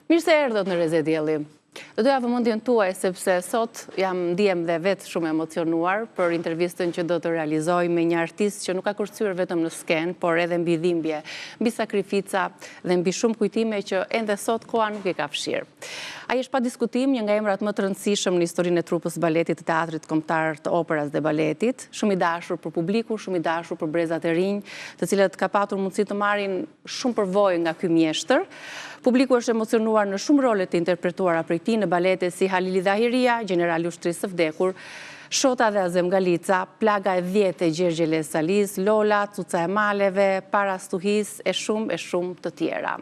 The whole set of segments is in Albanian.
Mirë se erdhët në Reze Dielli. Do doja vëmendjen tuaj sepse sot ndihem dhe vetë shumë emocionuar për intervistën që do të realizoj me një artist që nuk ka kërcyer vetëm në sken, por edhe mbi dhimbje, mbi sakrifica dhe mbi shumë kujtime që ende sot koha nuk i ka fshirë. Ai është pa diskutim një nga emrat më të rëndësishëm në historinë e trupës baletit të teatrit kombëtar të operës dhe baletit, shumë i dashur për publiku, shumë i dashur për brezat e rinj, të cilët ka patur mundësi të marrin shumë përvojë nga ky mjeshtër. Publiku është emocionuar në shumë role të interpretuara prej tij në balete si Halili Dhahiria, Generali Ushtrisë së Vdekur, Shota dhe Azem Galica, Plaga e 10 e Gjergjele Salis, Lola, Cuca e Maleve, Para Stuhis e shumë të tjera.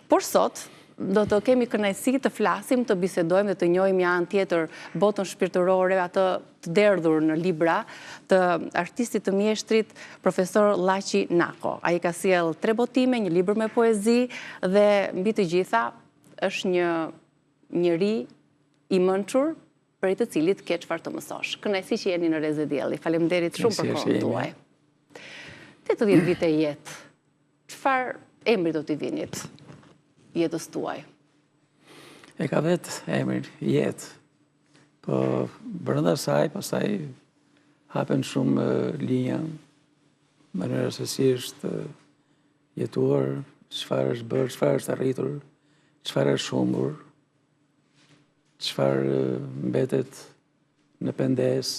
Por sot do të kemi kënaqësi të flasim, të bisedojmë dhe të njohim një anë tjetër botën shpirtërore, atë të derdhur në libra të artistit të mjeshtrit, profesor Llaqi Nako. Ai ka sjell 3 botime, një libër me poezi dhe mbi të gjitha është një njeri i mençur për të cilit ke çfarë të mësosh. Kënaqësi që jeni në Reze Dielli. Faleminderit shumë për kohën tuaj. 80 vite jetë. Çfarë emri do t'i vinit jetës tuaj? E ka vetë emrin jetë, po brenda saj, pastaj hapen shumë linja, mënyra se si është jetuar, çfarë është bërë, çfarë është arritur, çfarë është humbur, çfarë mbetet në pendes,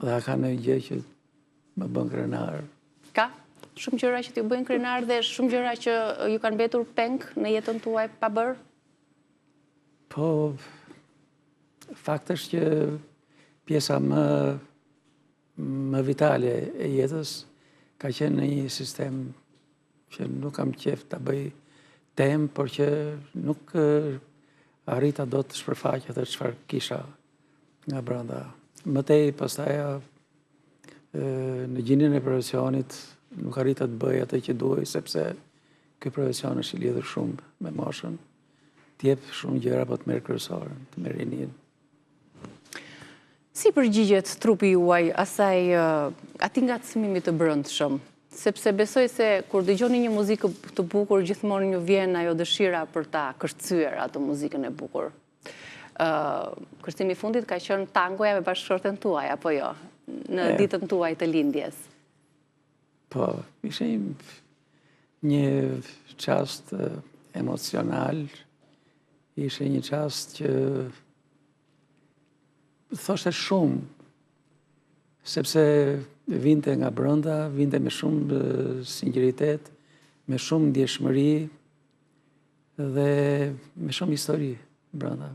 dhe ka në gjë që më bën krenar. Ka? Shumë gjëra që t'ju bëjnë krenar dhe shumë gjëra që ju kanë mbetur peng në jetën tuaj pa bërë? Po, fakti është që pjesa më vitale e jetës ka qenë në një sistem që nuk kam qef të bëj temë, por që nuk arrita do të shpërfaqja të çfarë kisha nga brenda. Mëtej pastaj në gjendjen e profesionit nuk arrita të bëj atë që duaj, sepse ky profesion është i lidhur shumë me moshën, t'jep shumë gjëra, po të merr kryesorën, të merr rinin. Si përgjigjet trupi juaj atij ngacmimit të brendshëm? Sepse besoj se kur dëgjoni një muzikë të bukur, gjithmonë ju vjen ajo dëshira për ta kërcyer atë muzikën e bukur. Kërcimi i fundit ka qenë tangoja me bashkëshorten tuaj, apo jo? Në ditën tuaj të lindjes. Po, ishte një çast emocional, ishte një çast që thoshte shumë, sepse vinte nga brenda, vinte me shumë sinqeritet, me shumë ndjeshmëri dhe me shumë histori brenda.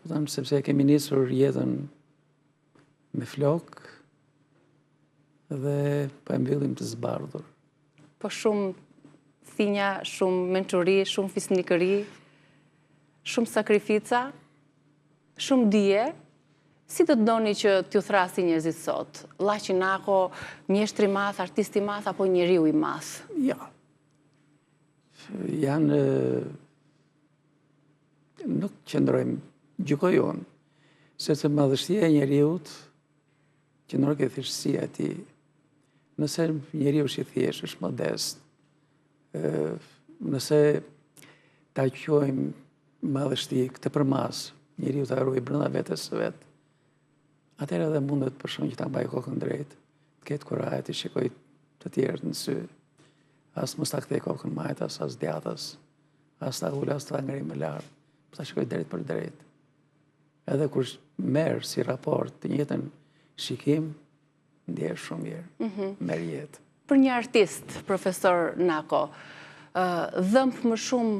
Po them sepse kemi nisur jetën me flok dhe po e mbyllim të zbardhur. Po shumë thinja, shumë mençuri, shumë fisnikëri, shumë sakrifica, shumë dije. Si të doni që t'ju thrasi njerëzit sot? Llaqi Nako, mjeshtri i madh, artist i madh apo njeriu i madh? Ja. Janë nuk qëndrojmë, gjykoj unë, sepse madhështia e njeriut qëndron ke thjeshtësia e tij. Nëse njeriu është i thjeshtë, është modest, nëse ta quajmë madhështi këtë përmas, njeriu ta ruaj brenda vetes së vet, atëherë edhe mundet për shkak që ta mbaj kokën drejt, të ketë kurajë të shikoj të tjerët në sy, as mos ta kthej kokën majtas, as djathtas, as ta ul, as ta ngrej më lart, po ta shikoj drejt për drejt. Edhe kur merr si raport të njëjtën shikim, ndjehesh shumë mirë, merr jetë. Për një artist, profesor Nako, dhëmb më shumë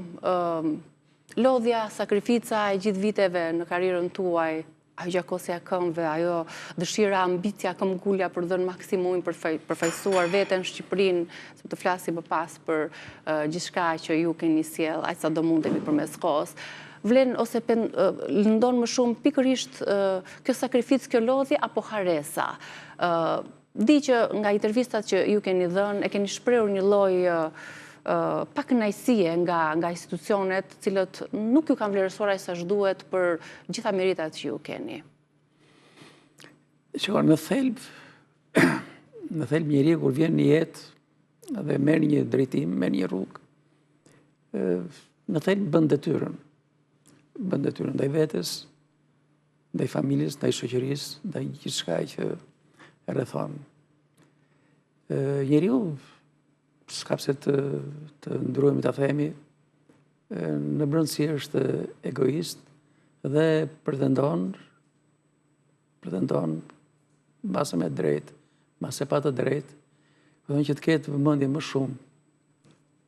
lodhja, sakrifica e gjithë viteve në karrierën tuaj, ajo gjakosja e këmbëve, ajo dëshira, ambicia, këmbgulja për dhënë maksimumin, për përfaqësuar veten Shqipërinë, se të flasim më pas për gjithçka që ju keni sjell, aq sa do mundemi përmes kohës. Vlen ose lëndon më shumë pikërisht kjo sakrificë, kjo lodhje apo haresa? Di që nga intervistat që ju keni dhënë, e keni shprehur një lloj pak kënaqësie nga institucionet, cilët nuk ju kanë vlerësuar aq sa duhet për gjitha meritat që ju keni. Shikoj, në thelb njeriu kur vjen në jetë dhe merr një drejtim, merr një rrugë, në thelb bën detyrën. Bën detyrën ndaj vetes, ndaj familjes, ndaj shoqërisë, ndaj gjithçka që e rrethon. Njeriu s'ka pse të ndruhemi ta themi, në brendësi është egoist dhe pretendon mbase me drejt, mbase pa të drejt, që të ketë vëmendje më shumë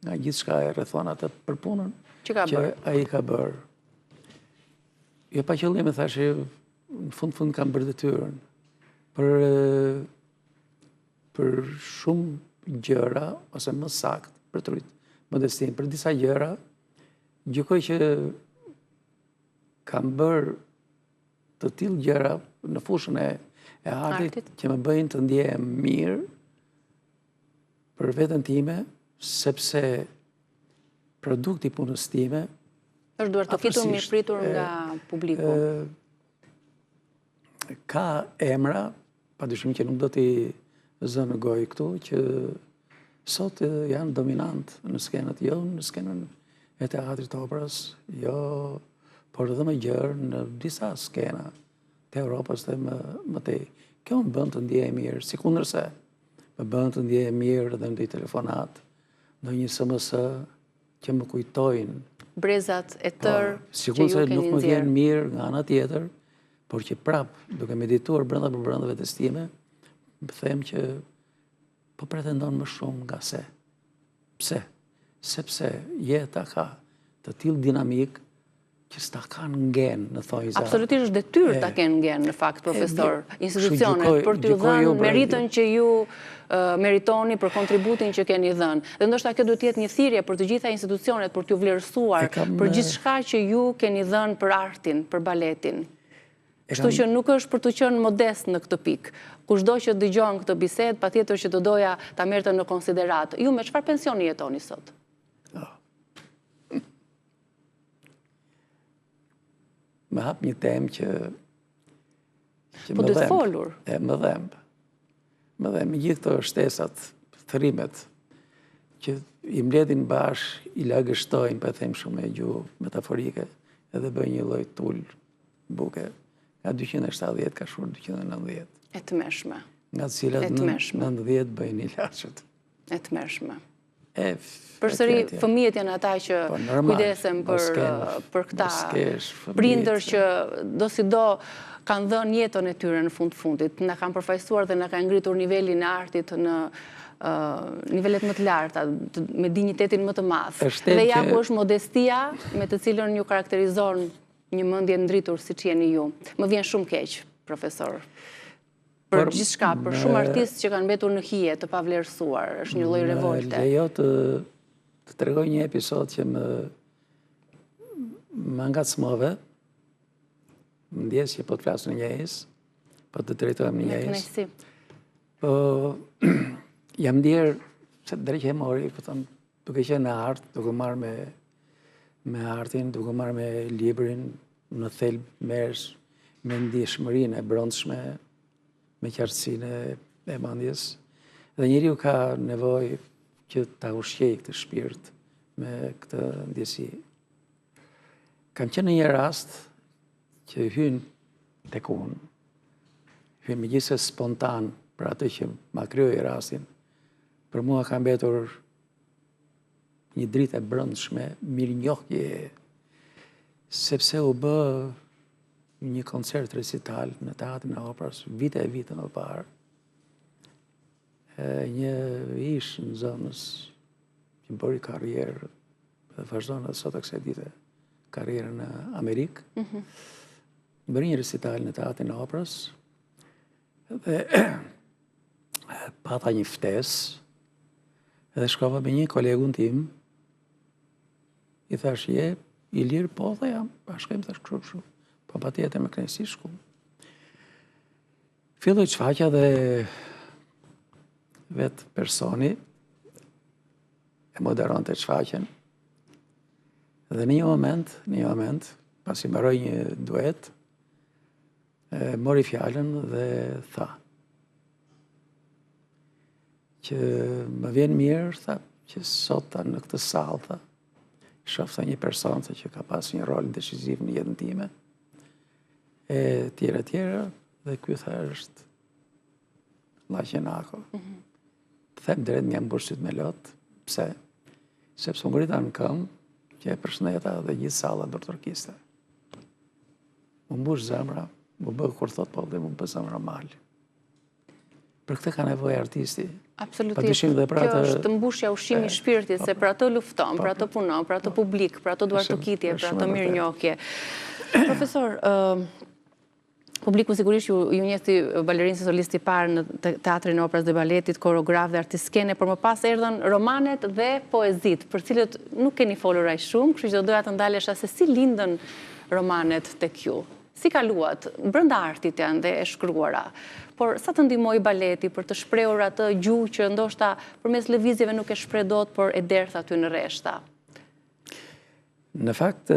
nga gjithçka e rrethon atë për punën që ai ka bërë. Jo pa qëllim, thashë, në fund kam bërë detyrën për shumë gjëra, ose më sakt, për të rrit modestin, për disa gjëra, gjykoj që kam bërë të tillë gjëra në fushën e artit që më bëjnë të ndjehem mirë për veten time, sepse produkti punës time është duar të fitur mirëpritur nga publiku. Ka emra, padyshim që nuk do t'i zënë në gojë këtu, që sot janë dominant në skenët, jo në skenën e teatrit operës, jo, por edhe më gjerë në disa skena të Europës dhe më tej. Kjo më bën të ndjehem mirë, sikundërse më bën të ndjehem mirë dhe ndaj telefonat, ndonjë SMS që më kujtojnë brezat e tërë që ju sikundërse keni nuk më nxjerrë. vjen mirë nga ana tjetër, por që prap, duke medituar brenda për brenda vetes time, them që po pretendon më shumë nga se. Pse? Sepse jeta ka të tillë dinamik që s'ta kanë ngjen në thonjza. Absolutisht është detyrë ta kenë ngjen në fakt, profesor, institucionet, për t'ju dhënë meritën që ju meritoni për kontributin që keni dhënë. Dhe ndoshta kjo duhet të jetë një thirrje për të gjitha institucionet për t'ju vlerësuar për gjithçka që ju keni dhënë për artin, për baletin. Kështu që nuk është për të qenë modest në këtë pikë. Kushdo që dëgjon këtë bisedë, patjetër që do doja ta merrte në konsiderat. Ju me çfarë pensioni jetoni sot? Më hap një temë që po duhet folur. Më dhemb. Më dhemb me gjithë këto shtesat, thrimet që i mbledhin bashk, i lagështojnë, po e them shumë me gjuhë metaforike, edhe bëjnë një lloj tul buke. Nga 270 ka shkuar 290. E tmerrshme. Nga të cilat 90 bëjnë ilaçet. E tmerrshme. Përsëri, fëmijët janë ata që kujdesen për këta prindër që do si do kanë dhënë jetën e tyre në fundit. Na kanë përfaqësuar dhe na kanë ngritur nivelin e artit në nivelet më të larta, me dinjitetin më të madh. Dhe ja ku është modestia me të cilën ju karakterizon një mendje ndritur siç jeni ju. Më vjen shumë keq, profesor. Për gjithçka, për shumë artistë që kanë mbetur në hije të pavlerësuar, është një lloj revolte. Lejo të tregoj një episod që më ngacmove, më ndjes që po të flas në njëjës, po të drejtohem në njëjës. Po jam ndjerë, se drejtë e mori, po thëmë, duke qenë në art, duke marrë me artin, duke marrë me librin, në thelb merresh me ndjeshmërinë e brendshme, me qartësinë e mendjes. Dhe njeriu ka nevojë që ta ushqejë këtë shpirt me këtë ndjesi. Kam qenë në një rast që hyn tek unë, hyn megjithëse spontan për atë që ma krijoi rastin. Për mua ka mbetur një dritë e brendshme, mirënjohje, sepse u bë një koncert recital në teatrin e operës, vite e vite më parë. Një ish në zonës që bëri karrierë dhe vazhdon edhe sot kësaj dite karrierën në Amerikë. Bëri një recital në teatrin e operës dhe pata një ftesë edhe shkova me një kolegun tim, i thash je i lirë, po dhe jam, shkojmë thash kështu. Po pa tjetër me kënaqësi shku. Filloi çfaqja dhe vetë personi e moderonte çfaqjen. Dhe në një moment, pasi mbaroi një duet, mori fjalën dhe tha që më vjen mirë, tha, që sot në këtë sallë, tha, shofta një person që ka pas një rol decisiv në jetën time, e tjera, dhe ky tha është Laqenako. Them drejt një mbushit me lot, pse? Sepse më grita në këmbë, që e përshëndeta dhe gjithë salla doktorkiste. Më mbush zemra, më bë kur thot po dhe më bë zemra mal. Për këtë ka nevojë artisti. Absolutisht. Kjo është mbushja ushqimi i shpirtit, se për ato lufton, për ato punon, për ato publik, për ato duartukitje, për ato mirënjohje. Profesor, publiku sigurisht ju njeh balerinë solist i parë në Teatrin e Operës dhe Baletit, koreograf dhe artistkene, por më pas erdhën romanet dhe poezit, për cilët nuk keni folur aq shumë, kështu që do doja të ndalesha se si lindën romanet tek ju. Si kaluat, brenda artit janë dhe e shkruara, por sa të ndihmoi baleti për të shprehur atë gjuhë që ndoshta përmes lëvizjeve nuk e shpreh dot, por e derdh aty në rreshta? Në fakt,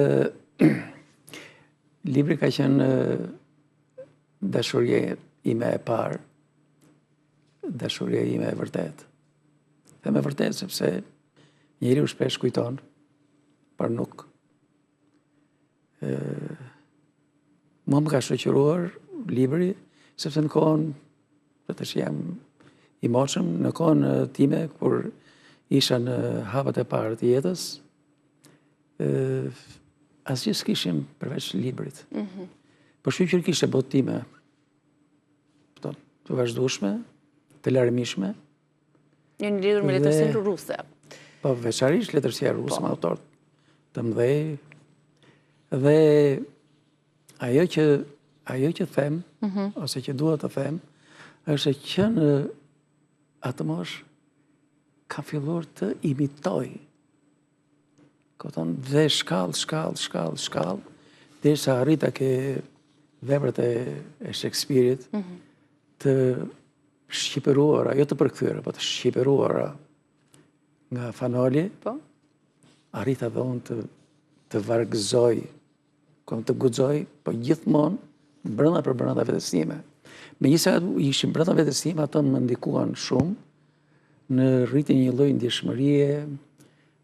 libri ka qenë dashuria ime e parë, dashuria ime e vërtet. Dhe me vërtet, sepse njeriu shpesh kujton, por nuk. Mua më ka shoqëruar libri, sepse në kohën, dhe të që jam i moshëm, në kohën time, kur isha në hapat e parë të jetës, asgjë s'kishim përveç librit. Por shqyqër kishte botë time, të vazhdueshme, të larmishme. Jeni lidhur me letërsinë ruse. Po, veçarisht letërsia ruse, me autor të mëdhej. Dhe ajo që them, ose që dua të them, është që në atë moshë ka filluar të imitoj. Dhe shkallë, derisa arrita ke veprat e Shakespeare-it, të shqiperuara, jo të përkthyera, po të shqiperuara nga Fanoli, arrita dhe unë të vargëzoj, të guxoj, po gjithmonë brenda për brenda vetes time. Megjithëse ishim brenda vetes time, ato më ndikuan shumë në rritjen një lloj ndjeshmërie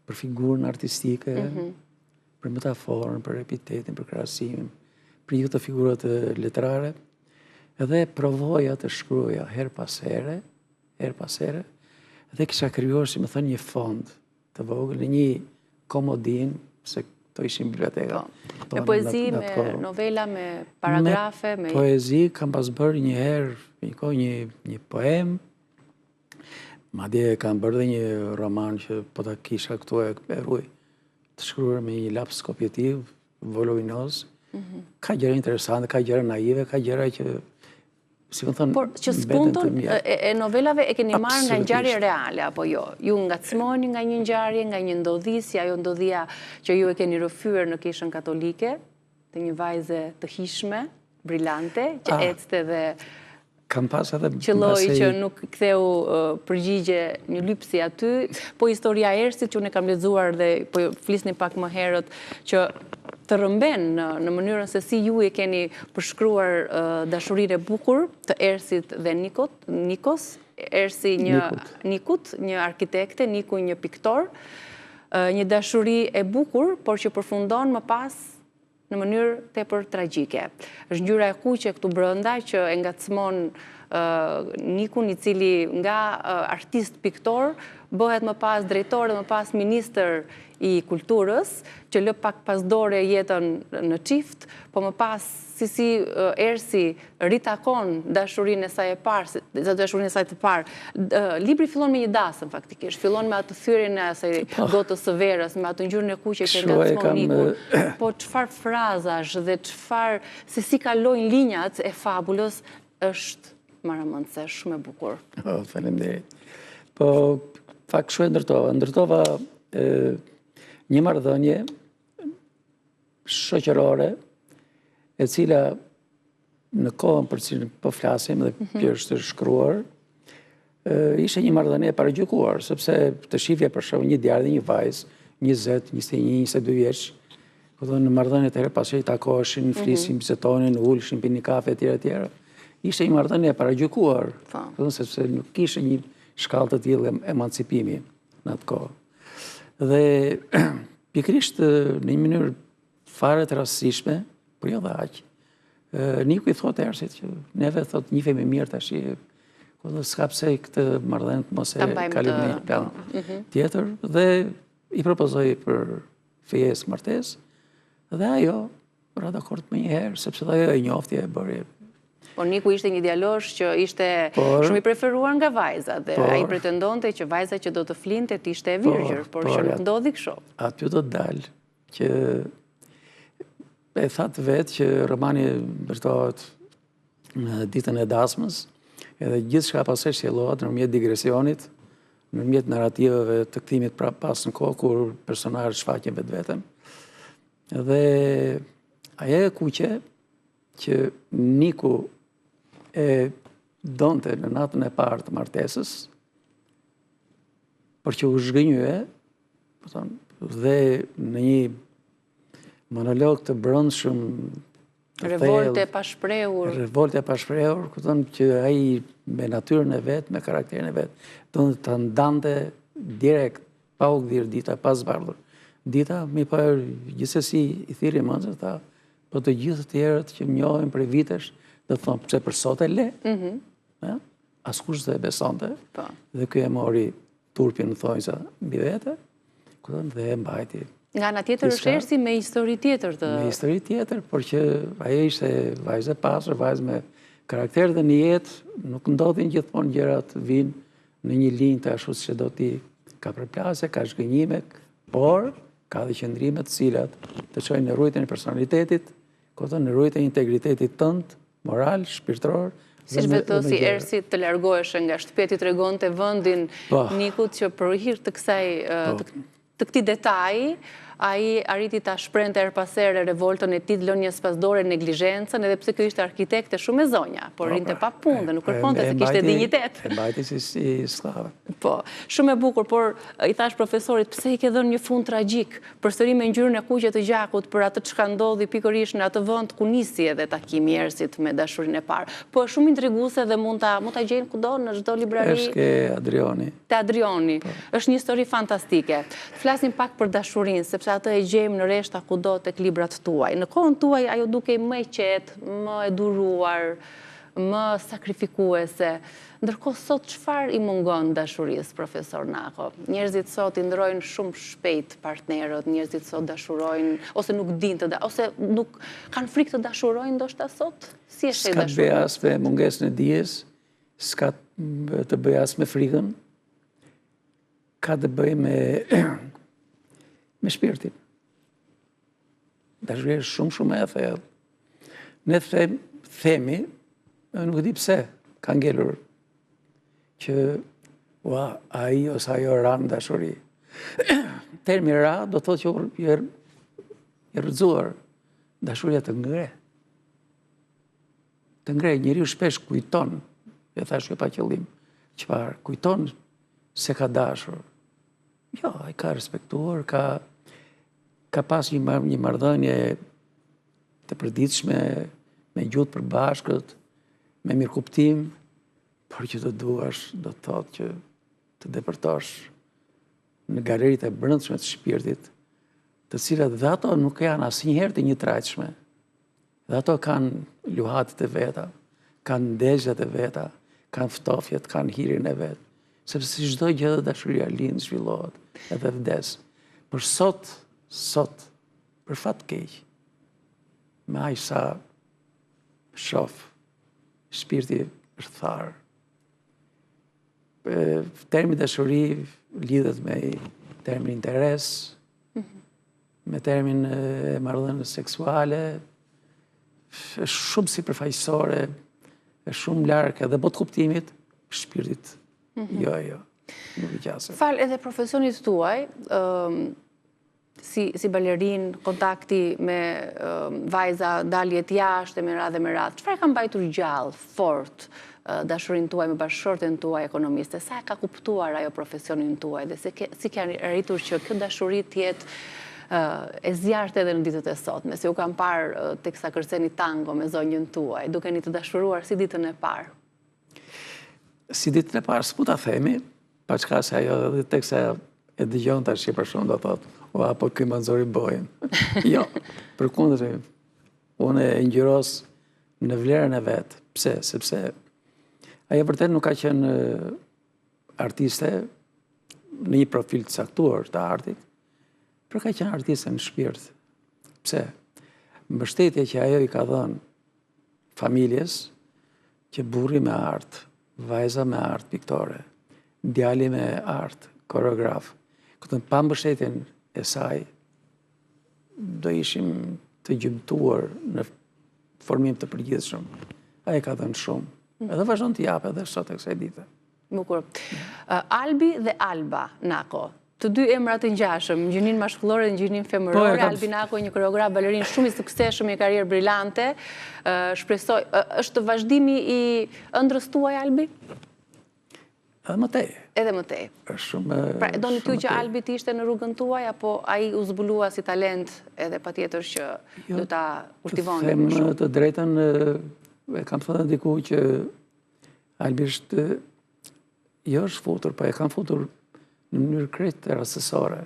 për figurën artistike, për metaforën, për epitetin, për krahasimin, për gjithë të figurat letrare, edhe provoja të shkruaja her pas here, dhe kisha krijuar, si më thënë, një fond të vogël, në një komodin, se këto ishin biblioteka. Me poezi, me novela, me paragrafe? Me poezi, kam pas bërë një herë, një poem, madje kam bërë dhe një roman që po ta kisha këtu e ruaj, të shkruar me një laps kopjetiv, voluminoz. Ka gjëra interesante, ka gjëra naive, ka gjëra që, si më thënë, por që spunton e novelave e keni marrë nga ngjarje reale, apo jo? Ju ngacmoni nga një ngjarje, nga një ndodhi, si ajo ndodhia që ju e keni rrëfyer në Kishën Katolike, të një vajze të hishme, brillante, që ecte dhe qëlloi që nuk ktheu përgjigje një lypsi aty, po historia e Ersit që unë e kam lexuar dhe po flisni pak më herët, që të rëmben në mënyrën se si ju e keni përshkruar dashurinë e bukur të Ersit dhe Nikos, Ersi Nikut, një arkitekte, Niku një piktor, një dashuri e bukur, por që përfundon më pas në mënyrë tepër tragjike. Është ngjyra e kuqe këtu brenda që e ngacmon Nikun, i cili nga artist piktor bëhet më pas drejtor dhe më pas ministër i kulturës, që lë pak pas dore jetën në çift, po më pas si Ersi ritakon dashurinë e saj e parë, dashurinë e saj të parë. Libri fillon me një dasëm faktikisht, fillon me atë thyrjen e asaj gotës së verës, me atë ngjyrën e kuqe që ngacmon Nikun. Po çfarë frazash dhe çfarë se si kalojnë linjat e fabulës është maramëndse, shumë e bukur. Faleminderit. Po fakt kështu e ndërtova një marrëdhënie shoqërore, e cila në kohën për cilën po flasim dhe që është shkruar, ishte një marrëdhënie e paragjykuar, sepse të shifje për shembull një djalë dhe një vajzë, 20, 21, 22 vjeç, në marrëdhëniet e herë pas që i takoheshin, flisin, bizetonin, ulshin, pinin kafe etj. Ishte një marrëdhënie e paragjykuar, sepse nuk kishte një shkallë të tillë emancipimi në atë kohë. Dhe pikrisht në një mënyrë fare të rastësishme, por jo dhe aq. Niku i thotë Ersit që neve thotë njihemi mirë tash, po s'ka pse këtë marrëdhënie mos e kalojmë në një plan tjetër dhe i propozoi për fejesë martesë dhe ajo ra dakord më njëherë sepse ajo e njofti e bëri. Po Niku ishte një djalosh që ishte shumë i preferuar nga vajzat dhe ai pretendonte që vajza që do të flinte të ishte e virgjër, por që nuk ndodhi kështu. Aty do të dalë që e thatë vetë që romani vërtohet në ditën e dasmës, edhe gjithë shka pasaj sjellohet nëpërmjet digresionit, nëpërmjet narrativave të kthimit pas në kohë kur personazhet shfaqen vetveten. Dhe ajo e kuqe që Niku e donte në natën e parë të martesës, por që u zhgënjye, dhe në një monolog të brendshëm, revolte e pashprehur, kupton që ai me natyrën e vet, me karakterin e vet, donte ta ndante direkt pa u gdhir dita, pa zbardhur dita, mi pa gjithsesi i thirrje mëndzë tha, po të gjithë të tjerët që më njohin për vitesh, do të thonë pse për sot e le. Askush s'e besonte. Dhe ky e mori turpin në thonjza mbi vete, kupton, dhe e mbajti. Nga ana tjetër është Ersi me histori tjetër të... Me histori tjetër, por që ajo ishte vajzë e pasur, vajzë me karakter dhe në jetë nuk ndodhin gjithmonë gjërat vinë në një linjë të ashtu që do t'i ka përplasje, ka zhgënjime, por ka dhe qëndrime të cilat të çojnë në rrugën e personalitetit, në rrugën e integritetit tënd, moral, shpirtëror. Si shvetosi Ersi të largoheshe nga shtëpia, ti tregonte vendin Nikut që për hir të këtij detaji, ai arriti ta shprehte her pas here revoltën e tij, lënjes pas dore, neglizhencën, edhe pse ky ishte arkitekte shumë e zonja, por rinte pa punë dhe nuk kërkonte se kishte dinjitet. E mbajti si skllave. Po, shumë e bukur, por i thash profesorit, pse i ke dhënë një fund tragjik, përsëri me ngjyrën e kuqe të gjakut për atë çka ndodhi pikërisht në atë vend ku nisi edhe takimi i Ersit me dashurinë e parë. Po është shumë intriguese dhe mund ta gjejnë kudo në çdo librari. Është ke Adrioni. Te Adrioni. Është një histori fantastike. Flasim pak për dashurinë, sepse atë e gjejmë në rreshta kudo tek librat tuaj. Në kohën tuaj ajo dukej më e qetë, më e duruar, më sakrifikuese. Ndërkohë sot çfarë i mungon dashurisë, profesor Nako? Njerëzit sot i ndrojnë shumë shpejt partnerët, njerëzit sot dashurojnë, ose nuk dinë ose nuk kanë frikë të dashurojnë ndoshta sot? Si është e dashuria? S'ka të bëj as me mungesën e dijes, s'ka të bëj as me frikën, ka të bëj me shpirtin. Dashuria është shumë e thellë. Ne themi, nuk di pse, ka ngelur që ai ose ajo ra në dashuri. Termi ra do të thotë që i rrëzuar, dashuria të ngre. Të ngre, njeriu shpesh kujton, e thash jo pa qëllim, çfarë kujton se ka dashur. Jo, ai ka respektuar, ka pas një marrëdhënie të përditshme, me gjuhë të përbashkët, me mirëkuptim, por që të duash, do të thotë që të depërtosh në galeritë e brendshme të shpirtit, të cilat dhe ato nuk janë asnjëherë të njëtrajtshme. Dhe ato kanë luhatët e veta, kanë ndezhat e veta, kanë ftofjet, kanë hirin e vet. Sepse si çdo gjë dashuria lind, zhvillohet, edhe vdes. Por sot, për fat keq, me aq sa shoh shpirti është tharë. Termi dashuri lidhet me termin interes, me termin e marrëdhënies seksuale, është shumë sipërfaqësore, është shumë larg edhe botë kuptimit, shpirtit. Jo, nuk i qasë. Fal edhe profesionit tuaj, si balerin, kontakti me vajza, daljet jashtë, me radhë. Çfarë ka mbajtur gjallë, fort, dashurin tuaj me bashkëshorten tuaj ekonomiste? Sa e ka kuptuar ajo profesionin tuaj dhe si ka arritur që kjo dashuri të jetë e zjarrt edhe në ditët e sotme, se u kam parë teksa kërceni tango me zonjën tuaj, dukeni të dashuruar si ditën e parë? Si ditën e parë, s'pu ta themi, pa çka se ajo edhe teksa e dëgjon tash për shumë do thotë, o apo ky më nxori bojën. Jo, përkundër, unë e ngjyros në vlerën e vet. Pse? Sepse ajo vërtet nuk ka qenë artiste në një profil të caktuar të artit, por ka qenë artiste në shpirt. Pse? Mbështetje që ajo i ka dhënë familjes, që burri me art, vajza me art piktore, djali me art, koreograf, këtë pa mbështetjen e saj, do ishim të gjymtuar në formim të përgjithshëm. Ai ka dhënë shumë. Edhe vazhdon të japë edhe sot e kësaj dite. Bukur. Albi dhe Alba Nako, të dy emrat të ngjashëm, ngjyrin mashkullore dhe ngjyrin femërore. Albi Nako, një koreograf balerin shumë i suksesshëm, një karrierë brillante. Shpresoj, është vazhdimi i ëndrrës tuaj, Albi? Edhe më tej. Edhe më tej. Pra, doni t'ju që Albi të ishte në rrugën tuaj, apo ai u zbulua si talent edhe patjetër që do ta kultivoni më shumë? Të drejtën, e kam thënë diku që Albi është jo është futur, po e kam futur në mënyrë krejt rastësore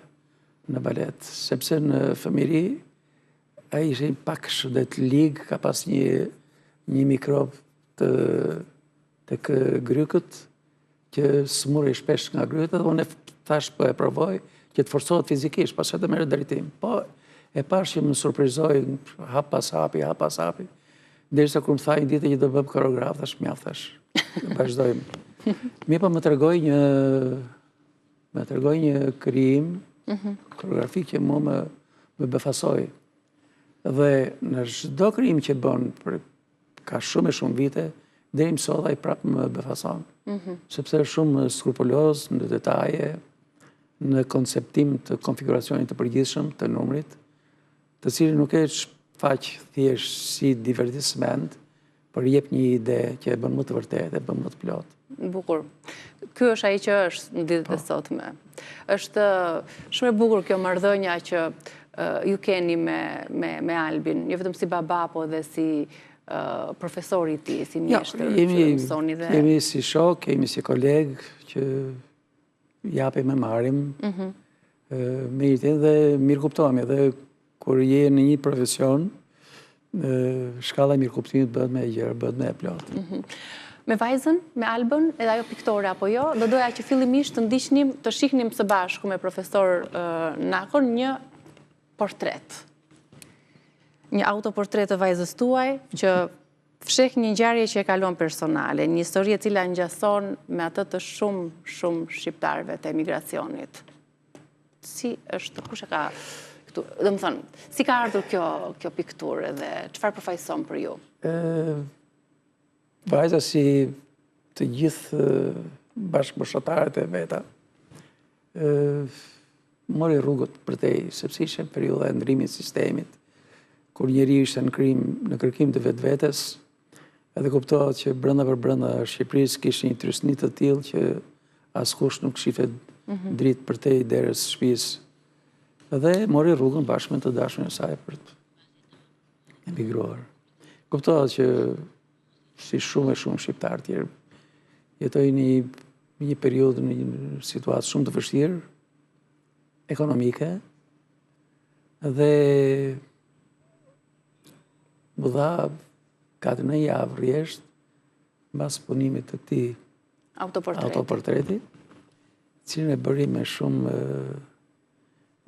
në balet, sepse në fëmijëri ai ishte pak shëdet lig, ka pas një mikrob tek grykët që smurri shpesh nga grykët, dhe unë thash po e provoj që të forcohet fizikisht, pas të merret drejtim. Po e pash që më surprizoi hap pas hapi, derisa kur më tha një ditë që do bëjmë koreograf, thash mjaft, thash, vazhdojmë. Mirë po më tregoj një krijim koreografik që mua më befasoi. Dhe në çdo krijim që bën për ka shumë vite, deri më sot ai prapë më befason. Sepse është shumë skrupuloz në detaje, në konceptim të konfiguracionit të përgjithshëm të numrit, të cilin nuk e shfaq thjesht si divertisment, por jep një ide që e bën më të vërtetë, e bën më të plotë. Bukur. Ky është ai që është në ditët e sotme. Është shumë e bukur kjo marrëdhënia që ju keni me Albin, jo vetëm si baba, po edhe si profesori i tij, si mjeshtër që mësoni dhe... Jemi si shok, jemi si koleg, që japim e marrim, me jetin dhe mirë kuptohemi, dhe kur je në një profesion, shkalla e mirë kuptimit bëhet me e gjerë, bëhet me e plotë. Me vajzën, me Albën, edhe ajo piktore apo jo, do doja që fillimisht të ndiqnim, të shihnim së bashku me profesor Nakon një portret. Një autoportret të vajzës tuaj, që fsheh një ngjarje që e kalon personale, një histori e cila ngjason me atë të shumë shqiptarëve të emigracionit. Si është, kush e ka këtu? Domethënë, si ka ardhur kjo pikturë dhe çfarë përfaqëson për ju? Vajza si të gjithë bashkëbashkëtarët e veta, mori rrugët përtej, sepse ishte periudha e ndrimit sistemit, kur njeri ishte në kërkim të vetvetes, edhe kuptohet që brenda për brenda Shqipërisë kishte një trysni të tillë që askush nuk shifte dritë përtej derës shtëpisë. Dhe mori rrugën bashkë me të dashurin e saj për të emigruar. Kuptohet që si shumë shqiptarë tjerë jetojnë një periudhë në një situatë shumë të vështirë, ekonomike, dhe më dha 4 javë rresht mbas punimit të këtij autoportreti, cilin e bëri me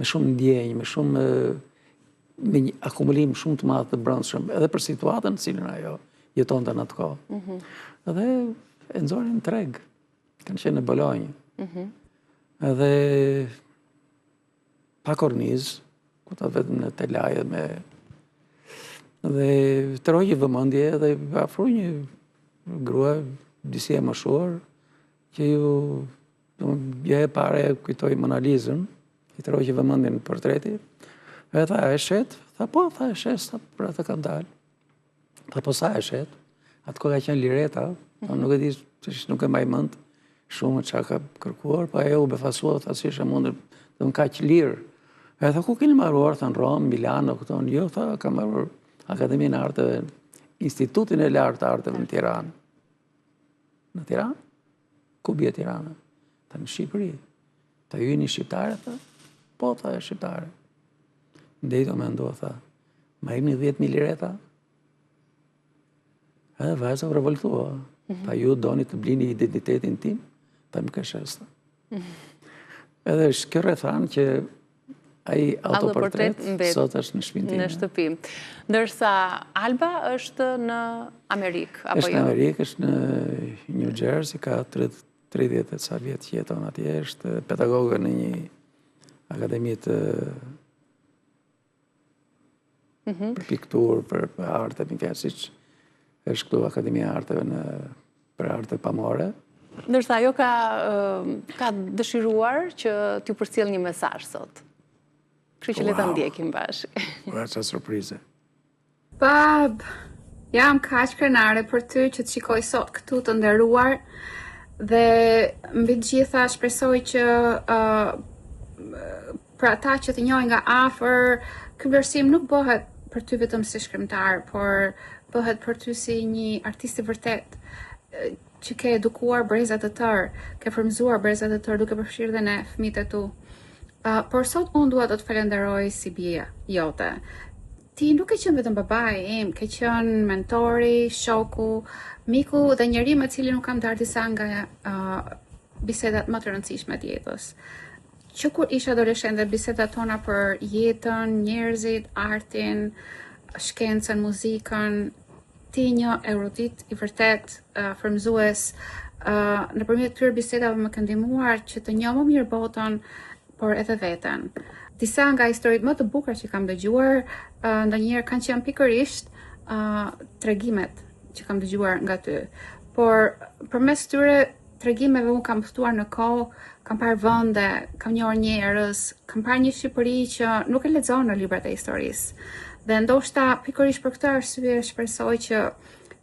shumë ndjenjë, me një akumulim shumë të madh të brendshëm, edhe për situatën në cilën ajo jetonte në atë kohë. Dhe e nxorin në treg, kanë qenë në Bolonjë. Edhe pa kornizë, ku ta vetëm në telaje dhe të rojë vëmendje dhe afroi një grua disi e moshuar që gjë e parë kujtoi Mona Lisën, i të rojë vëmendjen në portreti. E tha, e shet? Tha, po, tha, e shet, për atë kam dalë. Tha, po sa e shet? Atë ko ka qenë lireta, nuk e di, nuk e mbaj mend shumë çka ka kërkuar, po ajo u befasua, tha, si ishe mundur, dhe më kaq lirë. E tha, ku keni marruar? Tha, në Rom, Milano, këto. Jo, tha, kam marruar Akademinë e Arteve, Institutin e Lartë të Arteve në Tiranë. Në Tiranë? Ku bie Tirana? Tha, në Shqipëri. Ta ju një shqiptare, tha? Po, tha, e shqiptare. Ndejto me ndohë, tha, ma im një 10.000 lireta? Edhe vajza u revoltua. Tha, ju doni të blini identitetin tim? Ta më këshes, tha. Edhe është kjo rrethan që ai autoportret sot është në shtëpinë time. Në shtëpi. Ndërsa Alba është në Amerikë, apo jo? Është në Amerikë, është në New Jersey, ka 30 ca vjetë që jeton atje, është pedagogë në një akademi të për pikturë, për arte, më fjallë, siç është këtu Akademia Arteve për arte pamore. Ndërsa ajo ka dëshiruar që t'ju përcjell një mesazh sot. Kështu që le ta ndjekim bashkë. Ua, çfarë surprize. Bab, jam kaq krenare për ty që të shikoj sot këtu të nderuar dhe mbi të gjitha shpresoj që për ata që të njohin nga afër, ky vlerësim nuk bëhet për ty vetëm si shkrimtar, por bëhet për ty si një artist i vërtet që ke edukuar brezat të tërë, ke frymëzuar brezat të tërë duke përfshirë dhe ne fëmijët e tu. Por sot unë dua të të falenderoj si bia jote. Ti nuk e qenë vetëm babai im, ke qenë mentori, shoku, miku dhe njeri me cilin nuk kam darë disa nga bisedat më të rëndësishme të jetës. Që kur isha adoleshente, bisedat tona për jetën, njerëzit, artin, shkencën, muzikën, ti një erudit i vërtet, frymëzues, nëpërmjet këtyre bisedave më ke ndihmuar që të njoh më mirë botën, por edhe veten. Disa nga historitë më të bukura që kam dëgjuar, ndonjëherë kanë qenë pikërisht tregimet që kam dëgjuar nga ty. Por përmes këtyre tregimeve unë kam ftuar në kohë, kam parë vende, kam njohur njerëz, kam parë një Shqipëri që nuk e lexon në librat e historisë. Dhe ndoshta pikërisht për këtë arsye shpresoj që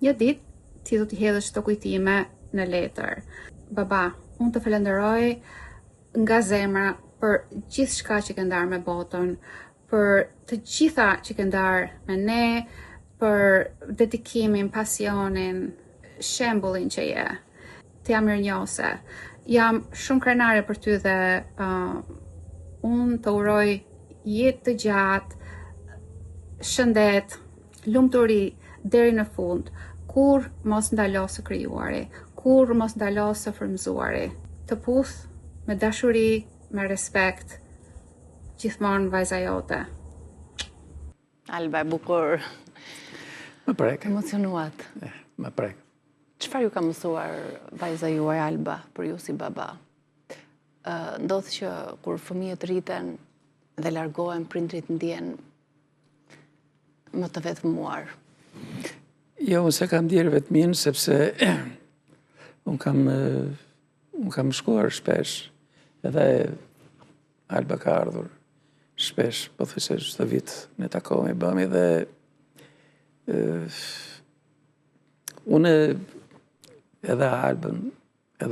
një ditë ti do t'i hedhësh këto kujtime në letër. Baba, unë të falenderoj nga zemra për gjithçka që ke ndarë me botën, për të gjitha që ke ndarë me ne, për dedikimin, pasionin, shembullin që je. Të jam mirënjohëse. Jam shumë krenare për ty dhe unë të uroj jetë të gjatë, shëndet, lumturi deri në fund, kur mos ndalo së krijuari, kur mos ndalo së frymëzuari. Të puth me dashuri, me respekt, gjithmonë vajza jote. Alba, e bukur. Më prek. Emocionuat. Më prek. Çfarë ju ka mësuar vajza juaj Alba për ju si baba? Ndodh që kur fëmijët rriten dhe largohen, prindrit ndjen më të vetmuar. Jo, unë se kam ndjerë vetmin, sepse unë kam shkuar shpesh, edhe Alba ka ardhur shpesh, po thjesht çdo vit ne takohemi, bëhemi dhe unë edhe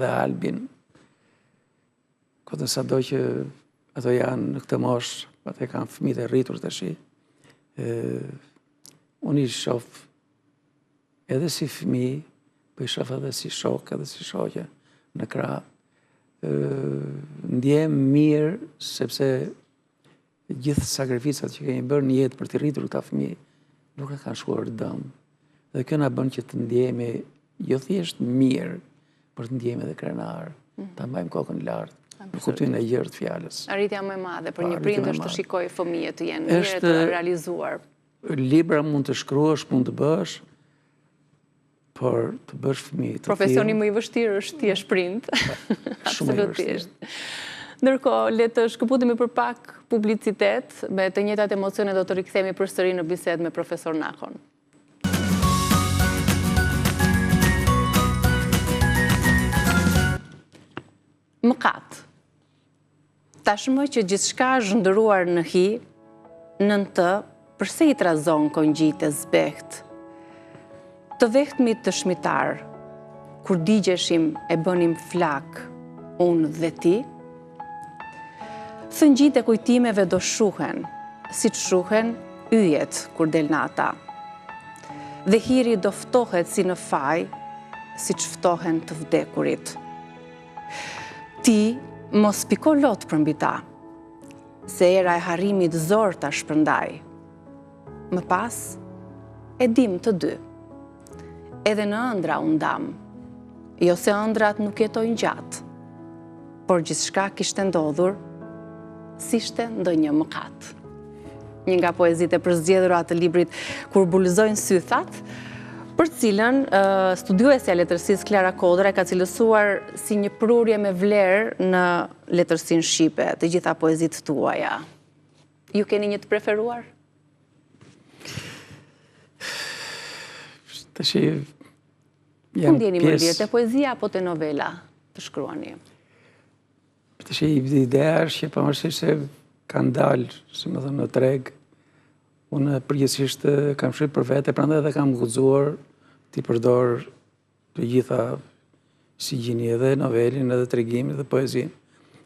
Albin, këtë sado që ato janë në këtë moshë, ato kanë fëmijët e rritur tash. Unë i shoh edhe si fëmijë, po i shoh edhe si shok, edhe si shoqe në krah. Ndjem mirë sepse gjithë sakrificat që kemi bërë në jetë për të rritur këta fëmijë nuk e kanë shkuar dëm. Dhe kjo na bën që të ndjehemi jo thjesht mirë, por të ndjehemi edhe krenar, ta mbajmë kokën lart. Në kuptimin e gjerë të fjalës. Arritja më e madhe për një prind është të shikojë fëmijët të jenë mirë të realizuar. Libra mund të shkruash, mund të bësh, por të bësh fëmijë të profesioni më i vështirë është ti je prind. Absolutisht. Ndërkohë, le të shkëputemi për pak publicitet, me të njëjtat emocione do të rikthehemi përsëri në bisedë me profesor Nahon. Mëkat. Tashmë që gjithçka është zhndëruar në hi, nën të, përse i trazon kongjit e zbeht? Të vehtmit të shmitar, kur digjeshim e bënim flak, unë dhe ti? Thëngjit e kujtimeve do shuhen, si të shuhen yjet kur del nata. Dhe hiri do ftohet si në faj, si që ftohen të vdekurit. Ti Mos piko lot për mbi ta, se era e harrimit zor ta shpërndaj. Më pas, e dim të dy. Edhe në ëndra unë dam, jo se ëndrat nuk jetojnë gjatë, por gjithçka kishte ndodhur, s'ishte ndonjë mëkat. Një nga poezitë e përzgjedhura të librit Kur bulëzojnë sythat, për cilën studiuesja e letërsisë Klara Kodra ka cilësuar si një prurje me vlerë në letërsinë shqipe, të gjitha poezitë tuaja. Ju keni një të preferuar? Tash Ku ndjeni më lirë, te poezia apo te novela të shkruani? Tash ideja është që pavarësisht se kanë dalë, si më thënë, në treg, unë përgjithsisht kam shkruar për vete, prandaj edhe kam guxuar t'i përdor të gjitha si gjini edhe novelin, edhe tregimin, edhe poezin,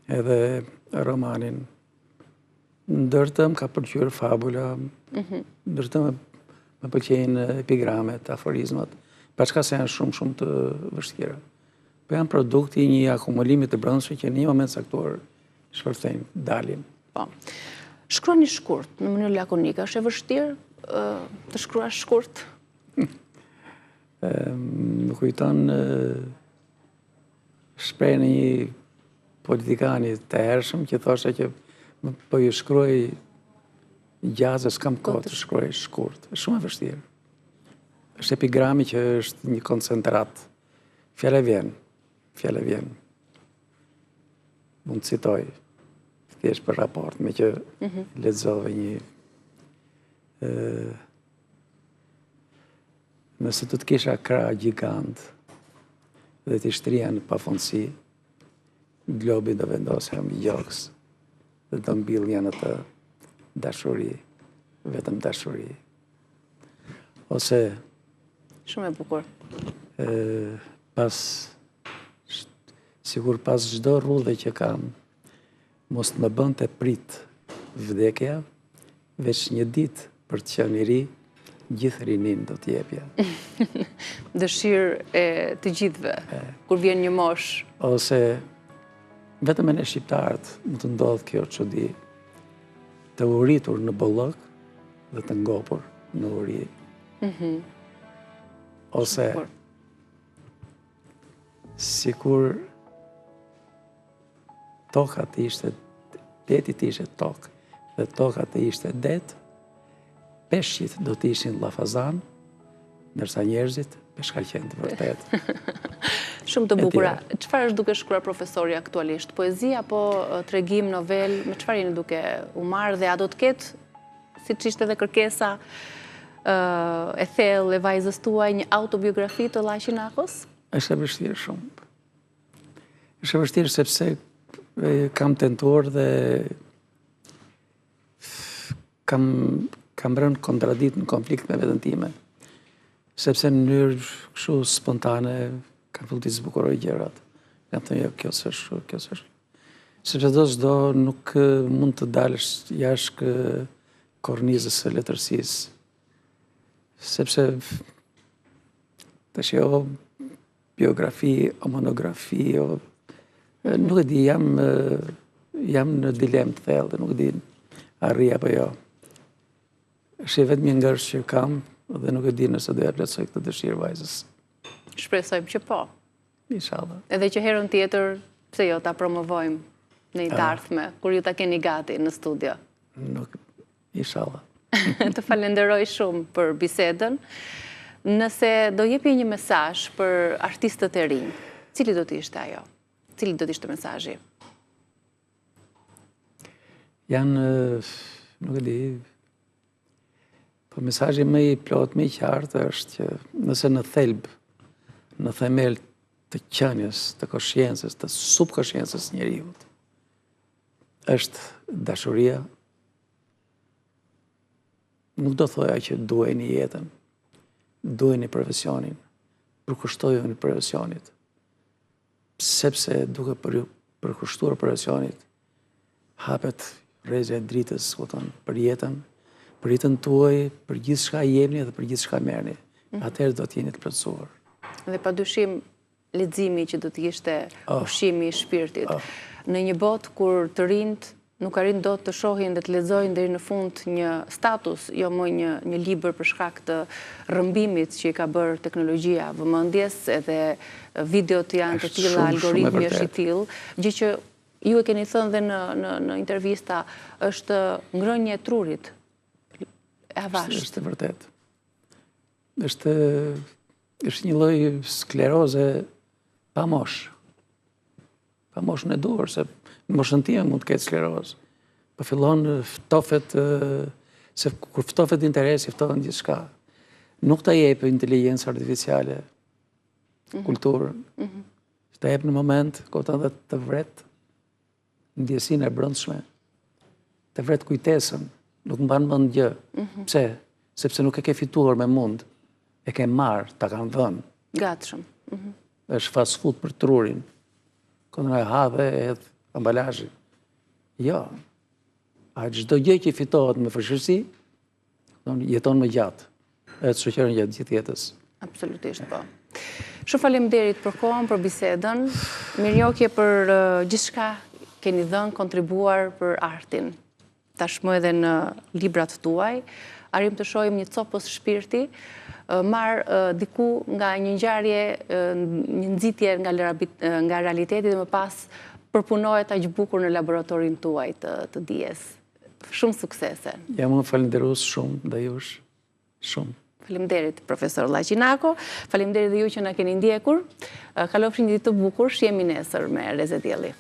edhe romanin. Ndërtëm ka pëlqyer fabula, ndërtëm më pëlqejnë epigramet, aforizmat, paçka se janë shumë të vështira. Po janë produkti një akumulimi të brendshëm që në një moment saktuar shpërthejnë, dalin. Po. Shkruani shkurt, në mënyrë lakonike, është e vështirë të shkruash shkurt? Më kujton shprehjen e një politikani të hershëm që thoshte që po ju shkruaj gjatë, s'kam kohë të shkruaj shkurt. Është shumë e vështirë. Është epigrami që është një koncentrat. Fjala vjen. Mund të citoj, thjesht për raport, me që lexova një nëse të kisha krah gjigant dhe t'i shtrija në pafundësi, globi do vendosem i gjoks dhe do mbillja në të dashuri, vetëm dashuri. Ose Shumë e bukur. Sigur pas çdo rrudhe që kam, mos të më bënte prit vdekja, veç një ditë për të qenë i ri, gjithë rinin do t'jepja. Dëshirë e të gjithëve, kur vjen një mosh. Ose vetëm e ne shqiptarët më të ndodhë kjo çudi, të uritur në bollok dhe të ngopur në uri. Ose sikur toka të ishte, deti të ishte tokë dhe toka të ishte det, peshqit do të ishin llafazan, ndërsa njerëzit peshkaqen të vërtet. Shumë të bukura. Çfarë është duke shkruar profesori aktualisht? Poezi apo tregim, novel? Me çfarë jeni duke u marrë dhe a do të ketë, siç ishte edhe kërkesa e thellë e vajzës tuaj, një autobiografi të Llaqin Akos? Është e vështirë shumë. Është e vështirë sepse kam tentuar dhe kam rënë kontradikt në konflikt me veten time. Sepse në mënyrë kështu spontane kam filluar të zbukuroj gjërat. Kam thënë jo, kjo s'është. Sepse çdo nuk mund të dalësh jashtë kornizës së letërsisë. Sepse tash jo biografi, o monografi, nuk e di, jam në dilemë të thellë, nuk e di arri apo jo. Është vetëm një ngërsh që kam dhe nuk e di nëse do ja plotësoj këtë dëshirë vajzës. Shpresojmë që po. Inshallah. Edhe që herën tjetër, pse jo, ta promovojmë në i të ardhme, kur ju ta keni gati në studio. Nuk, inshallah. Të falenderoj shumë për bisedën. Nëse do jepi një mesazh për artistët e rinj, cili do të ishte ajo? Cili do të ishte mesazhi? Janë, nuk e di, po mesazhi më i plot, më i qartë është që nëse në thelb, në themel të qenies, të koshiencës, të subkoshiencës njeriut, është dashuria, nuk do thoja që duheni jetën, duheni profesionin, përkushtojeni profesionit. Sepse duke përkushtuar profesionit, hapet rrezë e dritës për jetën tuaj, për gjithçka jepni dhe për gjithçka merrni. Atëherë do të jeni të plotësuar. Dhe padyshim leximi që do të ishte ushqimi i shpirtit. Në një botë kur të rinjt nuk arrin dot të shohin dhe të lexojnë deri në fund një status, jo më një libër për shkak të rrëmbimit që i ka bërë teknologjia vëmendjes, edhe videot janë të tilla, algoritmi është i tillë, gjë që ju e keni thënë dhe në intervista, është ngrënje e trurit. E avashtë. Është vërtet. Është një lloj skleroze pa moshë. Pa moshën e duhur, se në moshën time mund të ketë sklerozë. Po fillon ftofet, se kur ftofet interesi, ftofet gjithçka. Nuk ta jep inteligjencë artificiale kulturën. Ta jep në moment, kohëta dhe të vret ndjesinë e brendshme, të vret kujtesën, nuk mban mend gjë. Pse? Sepse nuk e ke fituar me mund, e ke marrë, ta kanë dhënë. Gatshëm. Është fast food për trurin. Këndër e hadhe edhe ambalazhi. Jo. A çdo gjë që fitohet me fëshërsi, jeton më gjatë. Edhe të shoqëron gjatë gjithë jetës. Absolutisht po. Shumë faleminderit për kohën, për bisedën. Mirënjohje për gjithçka keni dhënë, kontribuar për artin. Tashmë edhe në librat tuaj, arrim të shohim një copës shpirti, marë diku nga një ngjarje, një nxitje nga realiteti dhe më pas përpunohet aq bukur në laboratorin tuaj të dijes. Shumë suksese. Jam unë falenderues shumë dhe jush. Shumë. Faleminderit, profesor Llaqinako. Faleminderit dhe ju që na keni ndjekur. Kalofshi një ditë të bukur, shihemi nesër me Reze Dielli.